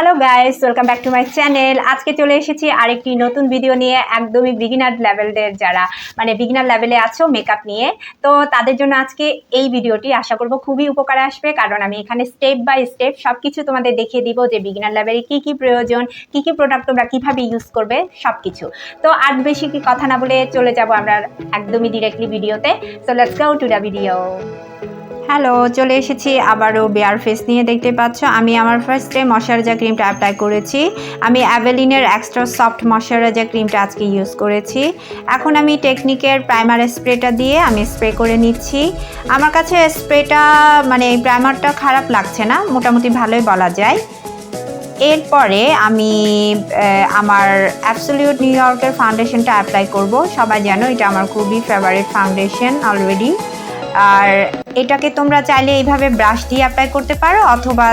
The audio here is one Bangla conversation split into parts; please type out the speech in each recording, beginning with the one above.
Hello guys, welcome back to my channel. আজকে চলে এসেছি আরেকটি নতুন ভিডিও নিয়ে, একদমই বিগিনার লেভেলের যারা বিগিনার লেভেলে আছো মেকআপ নিয়ে, তো তাদের জন্য আজকে এই ভিডিওটি আশা করব খুবই উপকারে আসবে। কারণ আমি এখানে স্টেপ বাই স্টেপ সব কিছু তোমাদের দেখিয়ে দিব যে বিগিনার লেভেলে কী কী প্রয়োজন, কী কী প্রোডাক্ট তোমরা কীভাবে ইউজ করবে সব কিছু। তো আর বেশি কি কথা না বলে চলে যাব আমরা একদমই ডিরেক্টলি ভিডিওতে। So let's go to the video. Hello, চলে এসেছি আবারও বেয়ার ফেস নিয়ে। দেখতে পাচ্ছ আমি আমার ফার্স্টে ময়শ্চারাইজার ক্রিমটা অ্যাপ্লাই করেছি। আমি অ্যাভেলিনের এক্সট্রা সফট ময়শ্চারাইজার ক্রিমটা আজকে ইউজ করেছি। এখন আমি টেকনিকের প্রাইমার স্প্রেটা দিয়ে আমি স্প্রে করে নিচ্ছি। আমার কাছে স্প্রেটা এই প্রাইমারটা খারাপ লাগছে না, মোটামুটি ভালোই বলা যায়। এরপরে আমি আমার অ্যাবসলিউট নিউ ইয়র্কের ফাউন্ডেশনটা অ্যাপ্লাই করব। সবাই জানো এটা আমার খুবই ফেভারিট ফাউন্ডেশন অলরেডি। আর এটাকে তোমরা চাইলে এইভাবে ব্রাশ দিয়ে অ্যাপ্লাই করতে পারো, অথবা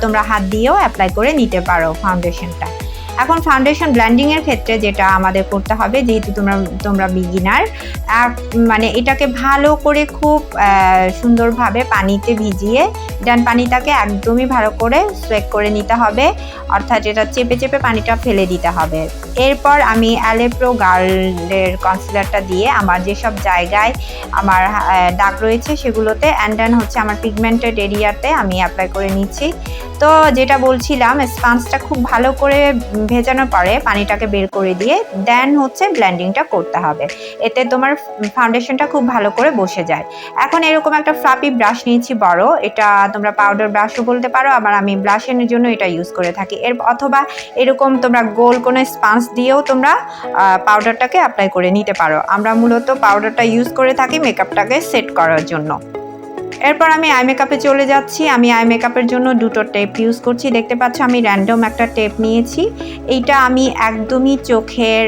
তোমরা হাত দিয়েও অ্যাপ্লাই করে নিতে পারো ফাউন্ডেশনটা। এখন ফাউন্ডেশন ব্লেন্ডিংয়ের ক্ষেত্রে যেটা আমাদের করতে হবে, যেহেতু তোমরা বিগিনার, এটাকে ভালো করে খুব সুন্দরভাবে পানিতে ভিজিয়ে ডান পানিটাকে একদমই ভালো করে সোয়েক করে নিতে হবে, অর্থাৎ এটা চেপে চেপে পানিটা ফেলে দিতে হবে। এরপর আমি অ্যালেপ্রো গার্লের কনসিলারটা দিয়ে আমার যেসব জায়গায় আমার দাগ রয়েছে সেগুলোতে অ্যান্ড দেন আমার পিগমেন্টেড এরিয়াতে আমি অ্যাপ্লাই করে নিচ্ছি। তো যেটা বলছিলাম, স্পঞ্জটা খুব ভালো করে ভেজানোর পরে পানিটাকে বের করে দিয়ে দেন ব্লেন্ডিংটা করতে হবে, এতে তোমার ফাউন্ডেশনটা খুব ভালো করে বসে যায়। এখন এরকম একটা ফ্লাপি ব্রাশ নিয়েছি বড়, এটা তোমরা পাউডার ব্রাশও বলতে পারো, আবার আমি ব্লাশের জন্য এটা ইউজ করে থাকি। অথবা এরকম তোমরা গোল কোনো স্পঞ্জ দিয়েও তোমরা পাউডারটাকে অ্যাপ্লাই করে নিতে পারো। আমরা মূলত পাউডারটা ইউজ করে থাকি মেকআপটাকে সেট করার জন্য। এরপর আমি আই মেকআপে চলে যাচ্ছি। আমি আই মেকআপের জন্য দুটো টেপ ইউজ করছি। দেখতে পাচ্ছ আমি র্যান্ডম একটা টেপ নিয়েছি। এইটা আমি একদমই চোখের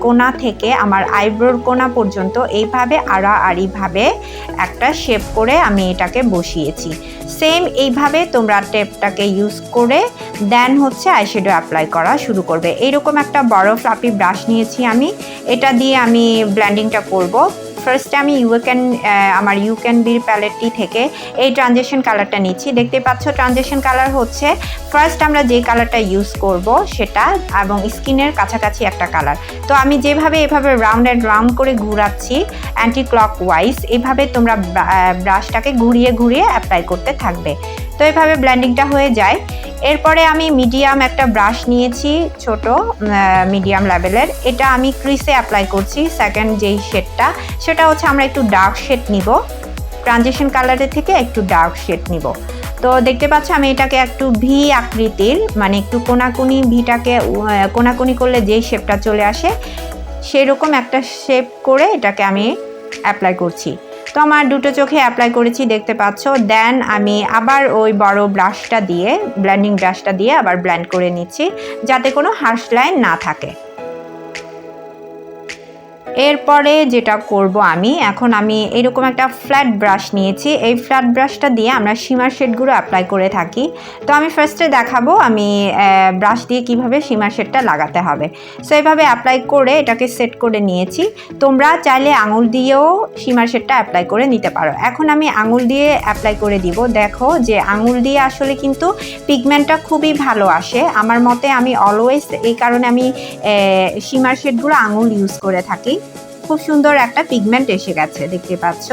কোণা থেকে আমার আইব্রোর কোণা পর্যন্ত এইভাবে আড়াআড়িভাবে একটা শেপ করে আমি এটাকে বসিয়েছি। সেম এইভাবে তোমরা টেপটাকে ইউজ করে দেন আইশ্যাডো অ্যাপ্লাই করা শুরু করবে। এইরকম একটা বড় ফ্লাপি ব্রাশ নিয়েছি আমি, এটা দিয়ে আমি ব্লেন্ডিংটা করব। ফার্স্টে আমি আমার ইউ ক্যান বির প্যালেটটি থেকে এই ট্রানজিশন কালারটা নিচ্ছি। দেখতে পাচ্ছ ট্রানজিশন কালার ফার্স্ট আমরা যে কালারটা ইউজ করব সেটা, এবং স্কিনের কাছাকাছি একটা কালার। তো আমি যেভাবে এভাবে রাউন্ড করে ঘুরাচ্ছি অ্যান্টি ক্লক ওয়াইজ, এইভাবে তোমরা ব্রাশটাকে ঘুরিয়ে ঘুরিয়ে অ্যাপ্লাই করতে থাকবে। তো এইভাবে ব্লেন্ডিংটা হয়ে যায়। এরপরে আমি মিডিয়াম একটা ব্রাশ নিয়েছি, ছোট মিডিয়াম লেভেলের। এটা আমি ক্রিসে অ্যাপ্লাই করছি। সেকেন্ড যেই শেডটা সেটা আমরা একটু ডার্ক শেড নিব, ট্রানজিশন কালারের থেকে একটু ডার্ক শেড নিব। তো দেখতে পাচ্ছ আমি এটাকে একটু ভি আকৃতির, একটু কোনাকুনি, ভিটাকে কোনাকুনি করলে যেই শেপটা চলে আসে সেরকম একটা শেপ করে এটাকে আমি অ্যাপ্লাই করছি। তো আমার দুটো চোখে অ্যাপ্লাই করেছি দেখতে পাচ্ছ। দেন আমি আবার ওই বড় ব্রাশটা দিয়ে, ব্লেন্ডিং ব্রাশটা দিয়ে আবার ব্লেন্ড করে নিচ্ছি, যাতে কোনো হার্শ লাইন না থাকে। এরপরে যেটা করব এখন আমি এরকম একটা ফ্ল্যাট ব্রাশ নিয়েছি। এই ফ্ল্যাট ব্রাশটা দিয়ে আমরা শিমার শেডগুলো অ্যাপ্লাই করে থাকি। তো আমি ফার্স্টে দেখাবো আমি ব্রাশ দিয়ে কিভাবে শিমার শেডটা লাগাতে হবে। সো এইভাবে অ্যাপ্লাই করে এটাকে সেট করে নিয়েছি। তোমরা চাইলে আঙুল দিয়েও শিমার শেডটা অ্যাপ্লাই করে নিতে পারো। এখন আমি আঙুল দিয়ে অ্যাপ্লাই করে দিব। দেখো যে আঙুল দিয়ে আসলে কিন্তু পিগমেন্টটা খুবই ভালো আসে আমার মতে। আমি অলওয়েজ এই কারণে আমি শিমার শেডগুলো আঙুল ইউজ করে থাকি। খুব সুন্দর একটা পিগমেন্ট এসে গেছে দেখতে পাচ্ছ।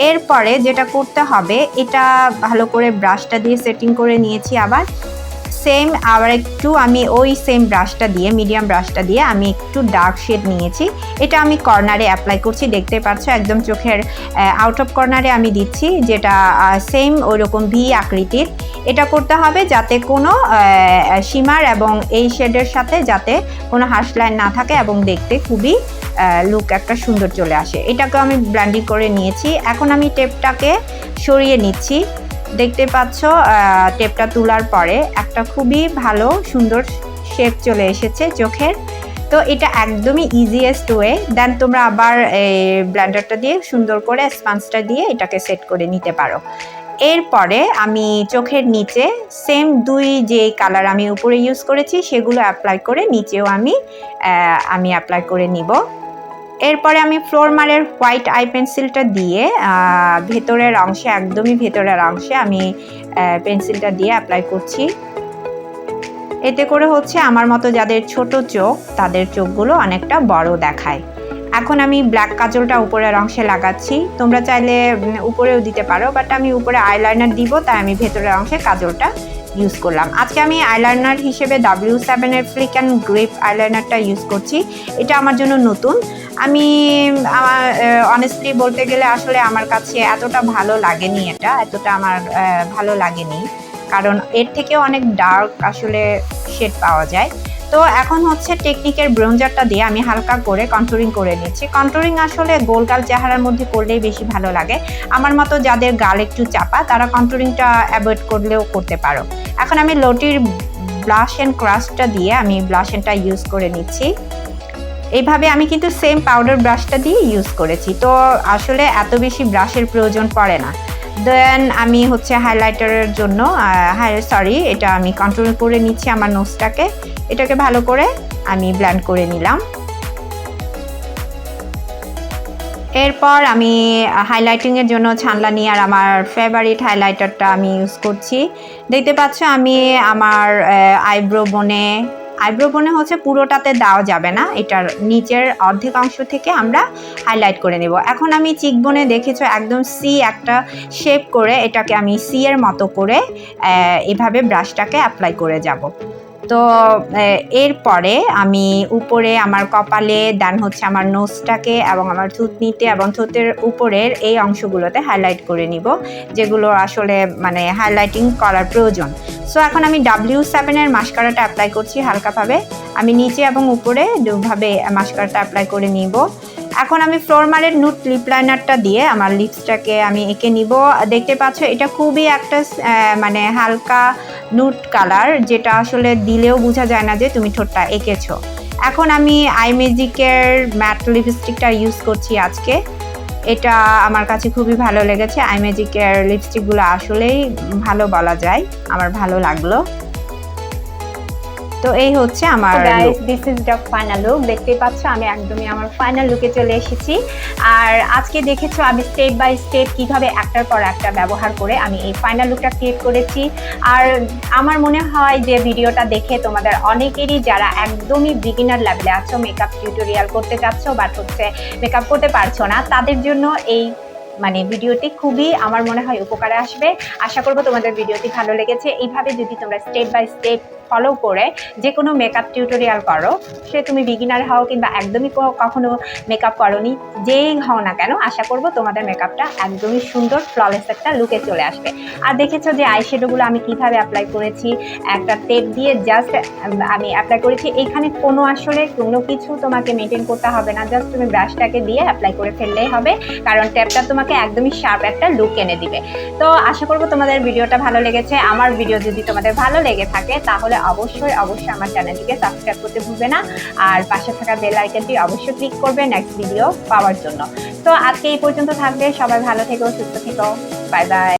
এরপরে যেটা করতে হবে, এটা ভালো করে ব্রাশটা দিয়ে সেটিং করে নিয়েছি। আবার একটু আমি ওই সেম ব্রাশটা দিয়ে, মিডিয়াম ব্রাশটা দিয়ে আমি একটু ডার্ক শেড নিয়েছি। এটা আমি কর্নারে অ্যাপ্লাই করছি। দেখতে পাচ্ছ একদম চোখের আউট অফ কর্নারে আমি দিচ্ছি, যেটা সেম ওইরকম ভি আকৃতির। এটা করতে হবে যাতে কোনো শিমার এবং এই শেডের সাথে যাতে কোনো হার্শ লাইন না থাকে এবং দেখতে খুবই লুক একটা সুন্দর চলে আসে। এটাকে আমি ব্লেন্ডিং করে নিয়েছি। এখন আমি টেপটাকে সরিয়ে নিচ্ছি। দেখতে পাচ্ছ টেপটা তোলার পরে একটা খুবই ভালো সুন্দর শেপ চলে এসেছে চোখের। তো এটা একদমই ইজিয়েস্ট ওয়ে। দেন তোমরা আবার ব্লেন্ডারটা দিয়ে সুন্দর করে স্পঞ্জটা দিয়ে এটাকে সেট করে নিতে পারো। এরপরে আমি চোখের নিচে সেম যে কালার আমি উপরে ইউজ করেছি সেগুলো অ্যাপ্লাই করে নিচেও আমি অ্যাপ্লাই করে নিব। এরপরে আমি ফ্লোরমারের হোয়াইট আই পেন্সিলটা দিয়ে ভেতরের অংশে, একদমই ভেতরের অংশে আমি পেন্সিলটা দিয়ে অ্যাপ্লাই করছি। এতে করে হচ্ছে আমার মতো যাদের ছোট চোখ তাদের চোখগুলো অনেকটা বড় দেখায়। এখন আমি ব্ল্যাক কাজলটা উপরের অংশে লাগাচ্ছি। তোমরা চাইলে উপরেও দিতে পারো, বাট আমি উপরে আইলাইনার দিব, তাই আমি ভেতরের অংশে কাজলটা ইউজ করলাম। আজকে আমি আইলাইনার হিসেবে W7 এর ফ্লিক অ্যান্ড গ্রিপ আইলাইনারটা ইউজ করছি। এটা আমার জন্য নতুন। আমি অনেস্টলি বলতে গেলে আসলে আমার কাছে এতটা ভালো লাগেনি, এতটা আমার ভালো লাগেনি, কারণ এর থেকেও অনেক ডার্ক আসলে শেড পাওয়া যায়। তো এখন হচ্ছে টেকনিকের ব্রোঞ্জারটা দিয়ে আমি হালকা করে কন্টুরিং করে নিচ্ছি। কন্টুরিং আসলে গোলগাল চেহারার মধ্যে করলেই বেশি ভালো লাগে। আমার মতো যাদের গাল একটু চাপা তারা কন্টুরিংটা অ্যাভয়েড করলেও করতে পারো। এখন আমি লোটির ব্লাশ অ্যান্ড ক্রাশটা দিয়ে আমি ব্লাশ অ্যান্ডটা ইউজ করে নিচ্ছি। এইভাবে আমি কিন্তু সেম পাউডার ব্রাশটা দিয়ে ইউজ করেছি, তো আসলে এত বেশি ব্রাশের প্রয়োজন পড়ে না। দেন আমি হচ্ছে হাইলাইটারের জন্য এটা আমি কন্ট্রোল করে নিচ্ছি আমার নোজটাকে। এটাকে ভালো করে আমি ব্লেন্ড করে নিলাম। এরপর আমি হাইলাইটিংয়ের জন্য ছানলা নিয়ে আর আমার ফেভারিট হাইলাইটারটা আমি ইউজ করছি। দেখতে পাচ্ছ আমি আমার আইব্রো বোনে হচ্ছে পুরোটাতে দেওয়া যাবে না, এটার নিচের অর্ধেক অংশ থেকে আমরা হাইলাইট করে নেব। এখন আমি চিক বোনে দেখেছো একদম সি একটা শেপ করে এটাকে আমি সি এর মতো করে এভাবে ব্রাশটাকে অ্যাপ্লাই করে যাব। তো এরপরে আমি উপরে আমার কপালে, দেন হচ্ছে আমার নোজটাকে এবং আমার থুতনিতে এবং ঠোঁটের উপরের এই অংশগুলোতে হাইলাইট করে নিব, যেগুলো আসলে মানে হাইলাইটিং করার প্রয়োজন। সো এখন আমি W7 এর মাস্কারাটা অ্যাপ্লাই করছি হালকাভাবে। আমি নিচে এবং উপরে দুভাবে মাস্কারাটা অ্যাপ্লাই করে নিব। এখন আমি ফ্লোরমারের নুট লিপ লাইনারটা দিয়ে আমার লিপসটাকে আমি এঁকে নিব। দেখতে পাচ্ছ এটা খুবই একটা মানে হালকা নুট কালার, যেটা আসলে দিলেও বোঝা যায় না যে তুমি ঠোঁটটা এঁকেছো। এখন আমি আই ম্যাজিকের ম্যাট লিপস্টিকটা ইউজ করছি আজকে। এটা আমার কাছে খুবই ভালো লেগেছে। আই ম্যাজিকের লিপস্টিকগুলো আসলেই ভালো বলা যায়, আমার ভালো লাগলো। তো এই হচ্ছে আমার guys, this is the final look. দেখতেই পাচ্ছ আমি একদমই আমার ফাইনাল লুকে চলে এসেছি। আর আজকে দেখেছো আমি স্টেপ বাই স্টেপ কিভাবে একটার পর একটা ব্যবহার করে আমি এই ফাইনাল লুকটা ক্রিয়েট করেছি। আর আমার মনে হয় যে ভিডিওটা দেখে তোমাদের অনেকেরই যারা একদমই বিগিনার লেভেলে আছো, মেকআপ টিউটোরিয়াল করতে চাচ্ছ বাট হচ্ছে মেকআপ করতে পারছো না, তাদের জন্য এই মানে ভিডিওটি খুবই আমার মনে হয় উপকারে আসবে। আশা করবো তোমাদের ভিডিওটি ভালো লেগেছে। এইভাবে যদি তোমরা স্টেপ বাই স্টেপ ফলো করে যে কোনো মেকআপ টিউটোরিয়াল করো, সে তুমি বিগিনার হও কিংবা একদমই কখনো মেকআপ করোনি, যেই হও না কেন, আশা করবো তোমাদের মেকআপটা একদমই সুন্দর ফ্ললেস একটা লুকে চলে আসবে। আর দেখেছো যে আইশ্যাডোগুলো আমি কিভাবে অ্যাপ্লাই করেছি, একটা টেপ দিয়ে জাস্ট আমি অ্যাপ্লাই করেছি। এইখানে কোনো আসলে কোনো কিছু তোমাকে মেনটেন করতে হবে না, জাস্ট তুমি ব্রাশটাকে দিয়ে অ্যাপ্লাই করে ফেললেই হবে, কারণ টেপটা তোমাকে একদমই শার্প একটা লুক এনে দিবে। তো আশা করবো তোমাদের ভিডিওটা ভালো লেগেছে। আমার ভিডিও যদি তোমাদের ভালো লেগে থাকে তাহলে অবশ্যই আমার চ্যানেলটিকে সাবস্ক্রাইব করতে ভুলবে না, আর পাশে থাকা বেল আইকনটি অবশ্যই ক্লিক করবে নেক্সট ভিডিও পাওয়ার জন্য। তো আজকে এই পর্যন্ত থাকবে। সবাই ভালো থেকো, সুস্থ থেকো, বাই বাই।